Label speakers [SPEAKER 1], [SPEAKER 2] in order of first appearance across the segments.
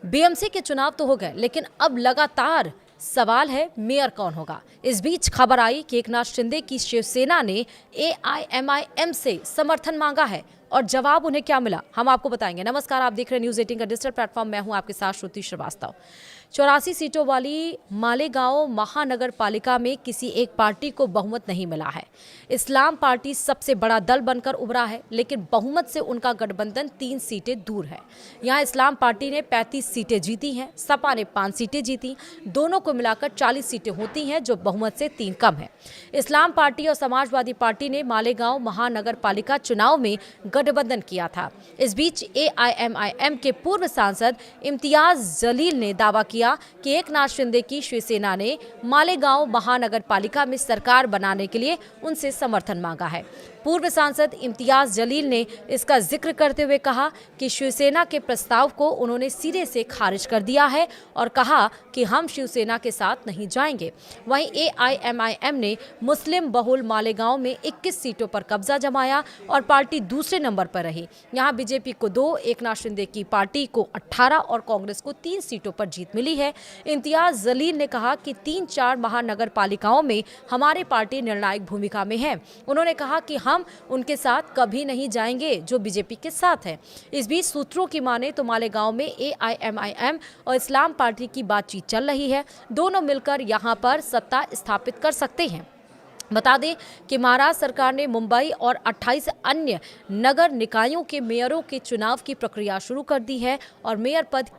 [SPEAKER 1] BMC के चुनाव तो हो गए, लेकिन अब लगातार सवाल है मेयर कौन होगा। इस बीच खबर आई कि एकनाथ शिंदे की शिवसेना ने एआईएमआईएम से समर्थन मांगा है और जवाब उन्हें क्या मिला, हम आपको बताएंगे। नमस्कार, आप देख रहे हैं न्यूज़ 18 का डिजिटल प्लेटफॉर्म। मैं हूं आपके साथ श्रुति श्रीवास्तव। 84 सीटों वाली मालेगांव महानगर पालिका में किसी एक पार्टी को बहुमत नहीं मिला है। इस्लाम पार्टी सबसे बड़ा दल बनकर उभरा है, लेकिन बहुमत से उनका गठबंधन 3 सीटें दूर है। यहाँ इस्लाम पार्टी ने 35 सीटें जीती हैं, सपा ने 5 सीटें जीती। दोनों को मिलाकर 40 सीटें होती हैं, जो बहुमत से 3 कम है। इस्लाम पार्टी और समाजवादी पार्टी ने मालेगांव महानगर पालिका चुनाव में गठबंधन किया था। इस बीच एआईएमआईएम के पूर्व सांसद इम्तियाज जलील ने दावा किया कि एकनाथ शिंदे की शिवसेना ने मालेगांव महानगर पालिका में सरकार बनाने के लिए उनसे समर्थन मांगा है। पूर्व सांसद इम्तियाज जलील ने इसका जिक्र करते हुए कहा कि शिवसेना के प्रस्ताव को उन्होंने सिरे से खारिज कर दिया है और कहा कि हम शिवसेना के साथ नहीं जाएंगे। वहीं एआईएमआईएम ने मुस्लिम बहुल मालेगांव में 21 सीटों पर कब्जा जमाया और पार्टी दूसरे नंबर पर रही। यहां बीजेपी को 2, एकनाथ शिंदे की पार्टी को 18 और कांग्रेस को 3 सीटों पर जीत मिली है। इम्तियाज जलील ने कहा कि 3-4 महानगर पालिकाओं में हमारी पार्टी निर्णायक भूमिका में है। उन्होंने कहा कि हम उनके साथ कभी नहीं जाएंगे जो बीजेपी के साथ है। इस बीच सूत्रों की माने तो मालेगांव में एआईएमआईएम और इस्लाम पार्टी की बातचीत चल रही है। दोनों मिलकर यहां पर सत्ता स्थापित कर सकते हैं। बता दें कि महाराष्ट्र सरकार ने मुंबई और 28 अन्य नगर निकायों के मेयरों के चुनाव की प्रक्रिया शुरू कर दी है और मेयर पद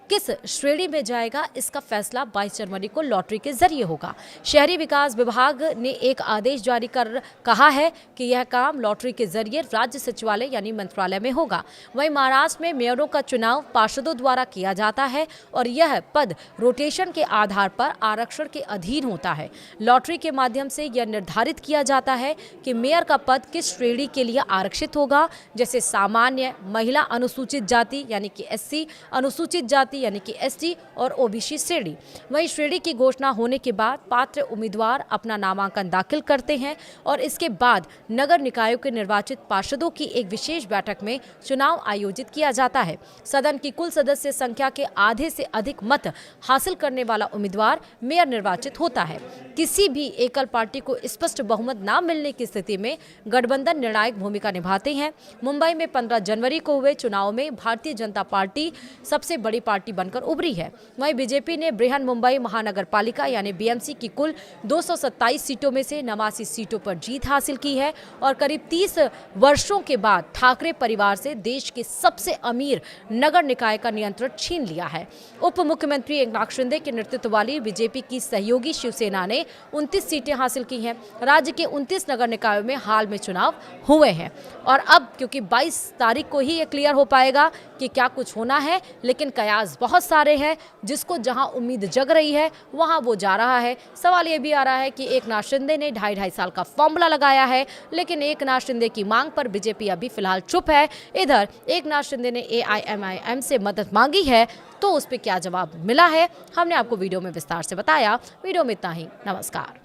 [SPEAKER 1] किस श्रेणी में जाएगा, इसका फैसला 22 जनवरी को लॉटरी के जरिए होगा। शहरी विकास विभाग ने एक आदेश जारी कर कहा है कि यह काम लॉटरी के जरिए राज्य सचिवालय यानी मंत्रालय में होगा। वहीं महाराष्ट्र में मेयरों का चुनाव पार्षदों द्वारा किया जाता है और यह पद रोटेशन के आधार पर आरक्षण के अधीन होता है। लॉटरी के माध्यम से यह निर्धारित किया जाता है कि मेयर का पद किस श्रेणी के लिए आरक्षित होगा, जैसे सामान्य, महिला, अनुसूचित जाति यानी कि एससी, अनुसूचित जाति यानी कि एसटी और ओबीसी श्रेणी। वहीं श्रेणी की घोषणा होने के बाद पात्र उम्मीदवार अपना नामांकन दाखिल करते हैं और इसके बाद नगर निकायों के निर्वाचित पार्षदों की एक विशेष बैठक में चुनाव आयोजित किया जाता है। सदन की कुल सदस्य संख्या के आधे से अधिक मत हासिल करने वाला उम्मीदवार मेयर निर्वाचित होता है। किसी भी एकल पार्टी को स्पष्ट बहुमत न मिलने की स्थिति में गठबंधन निर्णायक भूमिका निभाते हैं। मुंबई में 15 जनवरी को हुए चुनाव में भारतीय जनता पार्टी सबसे बड़ी पार्टी बनकर उभरी है। वहीं बीजेपी ने बृहन मुंबई महानगर पालिका यानी बीएमसी की कुल 227 सीटों में से 89 सीटों पर जीत हासिल की है और करीब 30 वर्षों के बाद ठाकरे परिवार से देश के सबसे अमीर नगर निकाय का नियंत्रण छीन लिया है। उप मुख्यमंत्री एकनाथ शिंदे के नेतृत्व वाली बीजेपी की सहयोगी शिवसेना ने 29 सीटें हासिल की हैं। राज्य के 29 नगर निकायों में हाल में चुनाव हुए हैं और अब क्योंकि 22 तारीख को ही ये क्लियर हो पाएगा कि क्या कुछ होना है, लेकिन कयास बहुत सारे हैं। जिसको जहां उम्मीद जग रही है वहां वो जा रहा है। सवाल ये भी आ रहा है कि एकनाथ शिंदे ने 2.5 साल का फॉर्मूला लगाया है, लेकिन एकनाथ शिंदे की मांग पर बीजेपी अभी फिलहाल चुप है। इधर एकनाथ शिंदे ने एआईएमआईएम से मदद मांगी है, तो उस पर क्या जवाब मिला है हमने आपको वीडियो में विस्तार से बताया। वीडियो में इतना ही। नमस्कार।